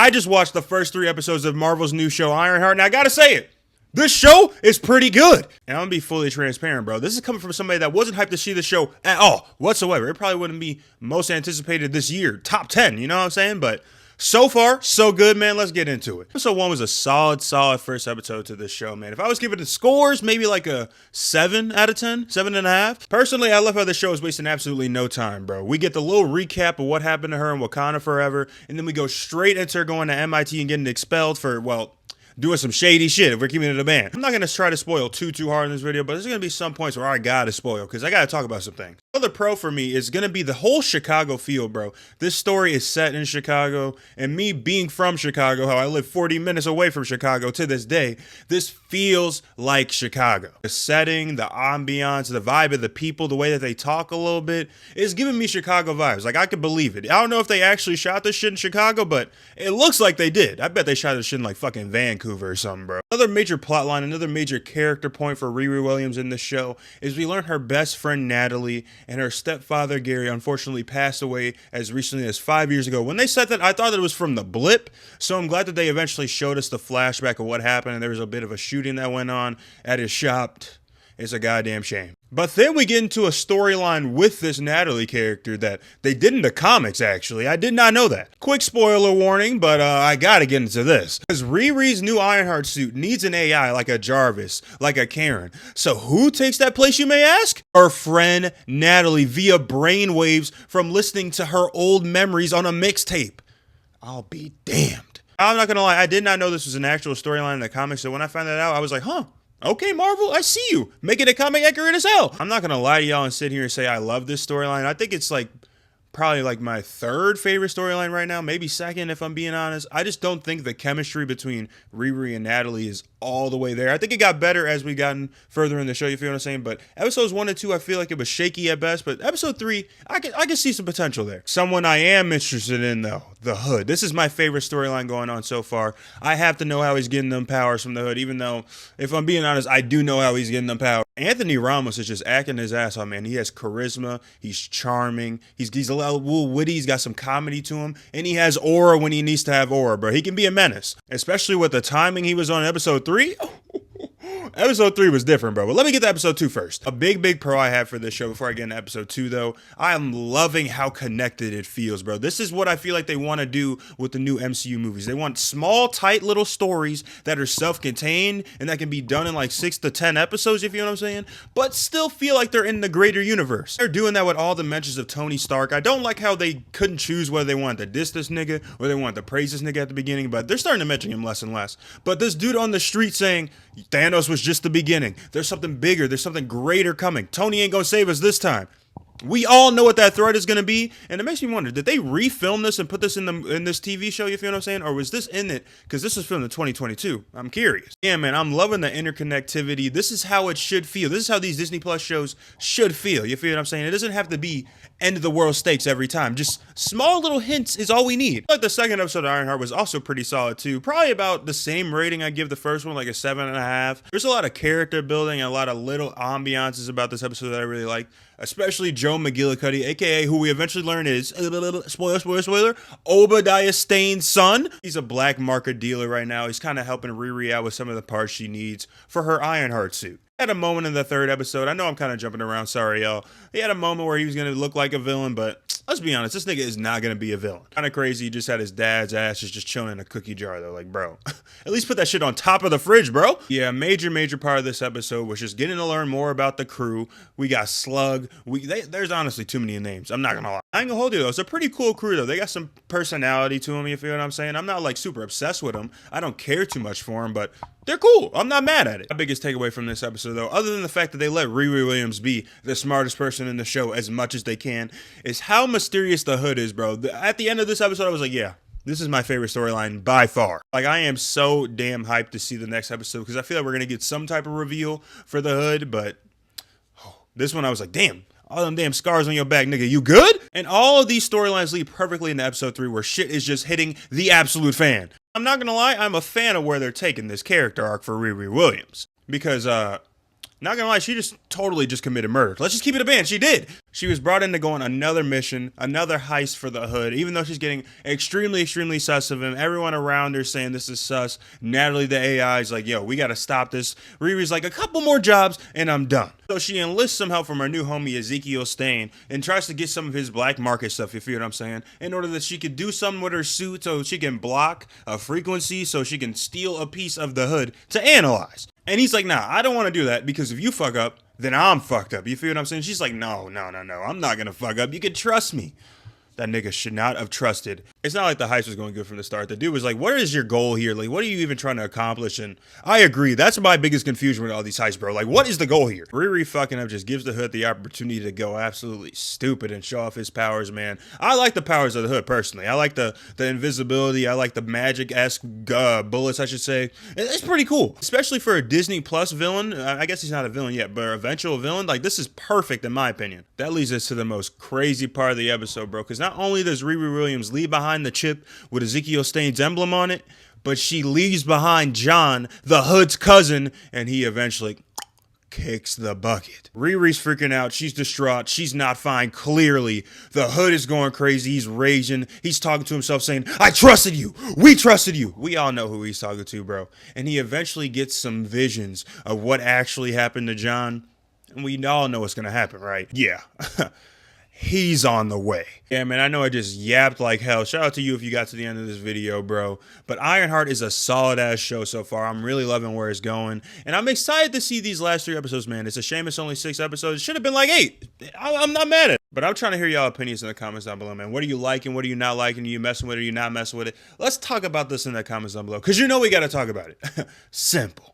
I just watched the first 3 episodes of Marvel's new show, Ironheart, and I gotta say it. This show is pretty good. And I'm gonna be fully transparent, bro. This is coming from somebody that wasn't hyped to see the show at all, whatsoever. It probably wouldn't be most anticipated this year. Top 10, you know what I'm saying? But so far, so good, man. Let's get into it. Episode 1 was a solid first episode to this show, man. If I was giving it scores, maybe like a 7 out of 10, 7.5. Personally, I love how the show is wasting absolutely no time, bro. We get the little recap of what happened to her in Wakanda Forever, and then we go straight into her going to MIT and getting expelled for, well, doing some shady shit if we're keeping it a band. I'm not going to try to spoil too hard in this video, but there's going to be some points where I got to spoil because I got to talk about some things. Another pro for me is going to be the whole Chicago feel, bro. This story is set in Chicago, and me being from Chicago, how I live 40 minutes away from Chicago to this day, this feels like Chicago. The setting, the ambiance, the vibe of the people, the way that they talk a little bit is giving me Chicago vibes. Like, I could believe it. I don't know if they actually shot this shit in Chicago, but it looks like they did. I bet they shot this shit in like fucking Vancouver or something, bro. Another major plot line, another major character point for Riri Williams in this show is we learn her best friend Natalie and her stepfather Gary unfortunately passed away as recently as 5 years ago. When they said that, I thought that it was from the blip, so I'm glad that they eventually showed us the flashback of what happened, and there was a bit of a shooting that went on at his shop. It's a goddamn shame. But then we get into a storyline with this Natalie character that they did in the comics, actually. I did not know that. Quick spoiler warning, but I gotta get into this. Because Riri's new Ironheart suit needs an AI like a Jarvis, like a Karen. So who takes that place, you may ask? Her friend Natalie via brainwaves from listening to her old memories on a mixtape. I'll be damned. I'm not gonna lie, I did not know this was an actual storyline in the comics, so when I found that out, I was like, huh. Okay, Marvel, I see you. Making it comic accurate as hell. I'm not going to lie to y'all and sit here and say I love this storyline. I think it's like probably like my 3rd favorite storyline right now. Maybe 2nd if I'm being honest. I just don't think the chemistry between Riri and Natalie is all the way there. I think it got better as we gotten further in the show, you feel what I'm saying? But episodes 1 and 2, I feel like it was shaky at best. But episode 3, I can see some potential there. Someone I am interested in, though, the Hood. This is my favorite storyline going on so far. I have to know how he's getting them powers from the Hood, even though, if I'm being honest, I do know how he's getting them powers. Anthony Ramos is just acting his ass off, man. He has charisma. He's charming. He's a little witty. He's got some comedy to him. And he has aura when he needs to have aura, bro. He can be a menace. Especially with the timing he was on episode 3. Episode 3 was different, bro. But let me get to episode 2 first. A big pro I have for this show before I get into episode 2, though. I am loving how connected it feels, bro. This is what I feel like they want to do with the new MCU movies. They want small, tight little stories that are self-contained and that can be done in like 6 to 10 episodes, if you know what I'm saying, but still feel like they're in the greater universe. They're doing that with all the mentions of Tony Stark. I don't like how they couldn't choose whether they wanted to diss this nigga or they wanted to praise this nigga at the beginning, but they're starting to mention him less and less. But this dude on the street saying Thanos was just the beginning. There's something bigger. There's something greater coming. Tony ain't gonna save us this time. We all know what that threat is going to be, and it makes me wonder, did they refilm this and put this in this TV show, you feel what I'm saying? Or was this in it? Because this was filmed in 2022. I'm curious. Yeah, man, I'm loving the interconnectivity. This is how it should feel. This is how these Disney Plus shows should feel. You feel what I'm saying? It doesn't have to be end of the world stakes every time. Just small little hints is all we need. Like the second episode of Ironheart was also pretty solid too. Probably about the same rating I give the first one, like a 7.5. There's a lot of character building and a lot of little ambiances about this episode that I really like. Especially Joe McGillicuddy, aka who we eventually learn is, spoiler, Obadiah Stane's son. He's a black market dealer right now. He's kind of helping Riri out with some of the parts she needs for her Ironheart suit. Had a moment in the third episode. I know I'm kind of jumping around. Sorry, y'all. He had a moment where he was going to look like a villain, but let's be honest. This nigga is not going to be a villain. Kind of crazy. He just had his dad's ashes just chilling in a cookie jar, though. Like, bro, at least put that shit on top of the fridge, bro. Yeah, major part of this episode was just getting to learn more about the crew. We got Slug. There's honestly too many names. I'm not going to lie. I ain't going to hold you, though. It's a pretty cool crew, though. They got some personality to them, you feel what I'm saying? I'm not, like, super obsessed with them. I don't care too much for them, but they're cool. I'm not mad at it. My biggest takeaway from this episode, though, other than the fact that they let Riri Williams be the smartest person in the show as much as they can, is how mysterious the Hood is, bro. At the end of this episode, I was like, yeah, this is my favorite storyline by far. Like, I am so damn hyped to see the next episode because I feel like we're going to get some type of reveal for the Hood, but this one I was like, damn. All them damn scars on your back, nigga, you good? And all of these storylines lead perfectly into episode 3 where shit is just hitting the absolute fan. I'm not gonna lie, I'm a fan of where they're taking this character arc for Riri Williams. Because, Not gonna lie, she just totally just committed murder. Let's just keep it a band. She did. She was brought in to go on another mission, another heist for the hood, even though she's getting extremely, extremely sus of him. Everyone around her saying this is sus. Natalie, the AI, is like, yo, we gotta stop this. Riri's like, a couple more jobs and I'm done. So she enlists some help from her new homie, Ezekiel Stain, and tries to get some of his black market stuff, you feel what I'm saying, in order that she could do something with her suit so she can block a frequency so she can steal a piece of the hood to analyze. And he's like, nah, I don't want to do that because if you fuck up, then I'm fucked up. You feel what I'm saying? She's like, no, I'm not going to fuck up. You can trust me. That nigga should not have trusted. It's not like the heist was going good from the start. The dude was like, what is your goal here? Like, what are you even trying to accomplish? And I agree. That's my biggest confusion with all these heists, bro. Like, what is the goal here? Riri fucking up just gives the hood the opportunity to go absolutely stupid and show off his powers, man. I like the powers of the hood, personally. I like the invisibility. I like the magic-esque bullets, I should say. It's pretty cool, especially for a Disney Plus villain. I guess he's not a villain yet, but eventual villain. Like, this is perfect in my opinion. That leads us to the most crazy part of the episode, bro, because not only does Riri Williams leave behind the chip with Ezekiel Stain's emblem on it, but she leaves behind John, the hood's cousin, and he eventually kicks the bucket. Riri's freaking out. She's distraught. She's not fine. Clearly, the hood is going crazy. He's raging. He's talking to himself saying, I trusted you. We trusted you. We all know who he's talking to, bro. And he eventually gets some visions of what actually happened to John. And we all know what's going to happen, right? Yeah. He's on the way. Yeah, man, I know I just yapped like hell. Shout out to you if you got to the end of this video, bro. But Ironheart is a solid-ass show so far. I'm really loving where it's going. And I'm excited to see these last 3 episodes, man. It's a shame it's only 6 episodes. It should have been like 8. I'm not mad at it. But I'm trying to hear y'all opinions in the comments down below, man. What are you liking? What are you not liking? Are you messing with it? Are you not messing with it? Let's talk about this in the comments down below. Because you know we got to talk about it. Simple.